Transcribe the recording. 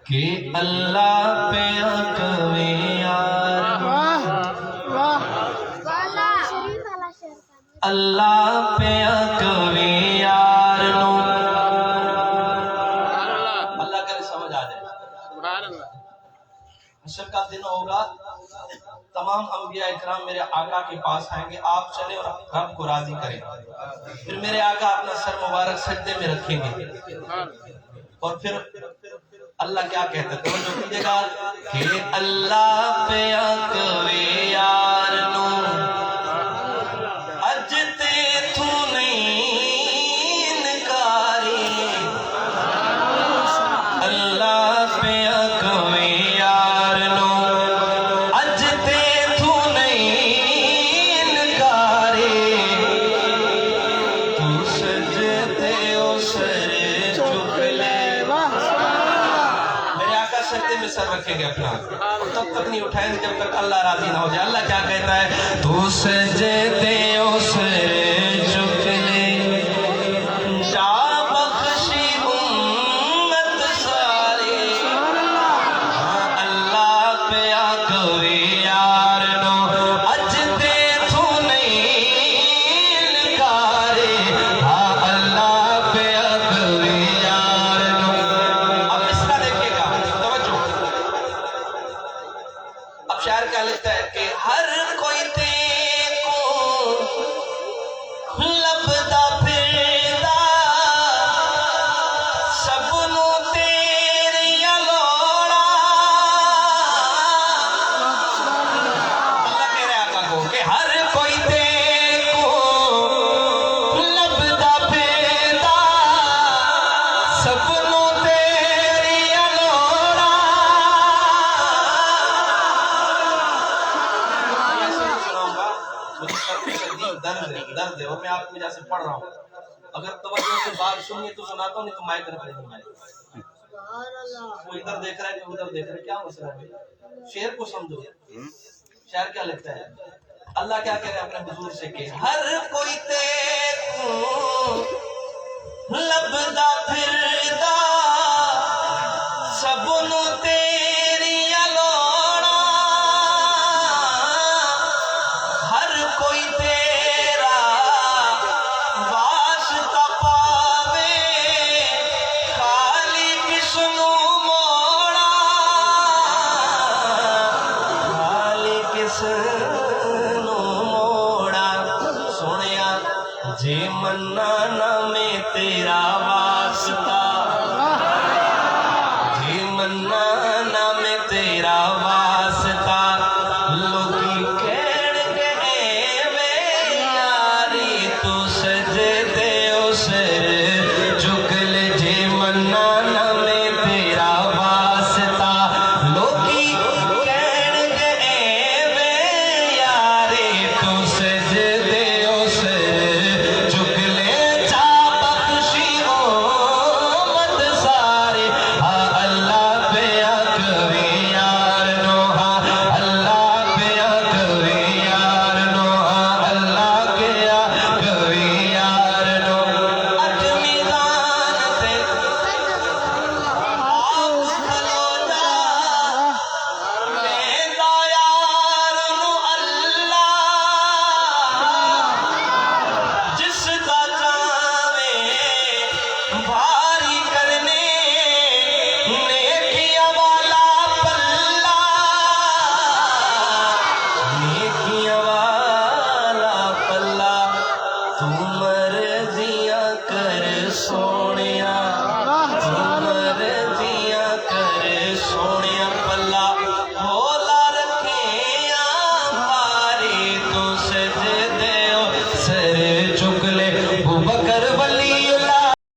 कि अल्लाह पे कवे यार, अल्लाह पे कवे यार नो। अल्लाह करे समझ आ जाए। हशर का दिन होगा, तमाम अंबिया इकराम मेरे आका के पास आएंगे, आप चले और रब को राजी करें। फिर मेरे आका अपना सर मुबारक सजदे में रखेंगे और फिर अल्लाह क्या कहते हैं, तो जो कीजिएगा कि अल्लाह पे कवे यार नो अजते तू नहीं इनकारी, अल्लाह पे कवे यार नो अजते तू नहीं इनकारी, तू सजदे ओ सर झुक ले। सजदे में सर रखेंगे अपना, तब तक नहीं उठाएंगे जब तक अल्लाह राजी ना हो जाए। अल्लाह क्या कहता है, तू सजदे ओ सर झुक ले, जा बख्शी उम्मत सारी, अल्लाह पे कवे यार नो अजते तू नहीं इनकारी, अल्लाह पे कवे यार नो। अब इसका देखिएगा, अब शायर क्या लिखता है कि हर कोई तेको लभदा फिरदा, सबनू तेरियां लोड़ा। अल्लाह कह रहा है आका को कि हर कोई तेको लभदा फिरदा, सबनू तेरियां लोड़ा। दर्द है वो मैं आपकी वजह से पढ़ रहा हूँ, अगर तवज्जो से बात सुनिए तो सुनाता हूँ, नहीं तो माइक रख लेंगे। वो इधर देख रहा है कि उधर देख रहा है, क्या मसला है? शेर को समझो, शेर क्या लगता है, अल्लाह क्या कह रहे हैं अपने हुजूर से कि हर कोई तेको लभदा फिरदा, सबनू तेरियां लोड़ा। हर कोई तेरा वास्ता पावे, खाली किसनू मोड़ा, खाली किसनू मोड़ा। सुनिया जे मन्ना ना में तेरा वास्ता, जे मन्ना ना में तेरा वास्ता, लोकी कहण के वे यारी, तू सजदे ओ सर झुक ले, जे मन्ना ना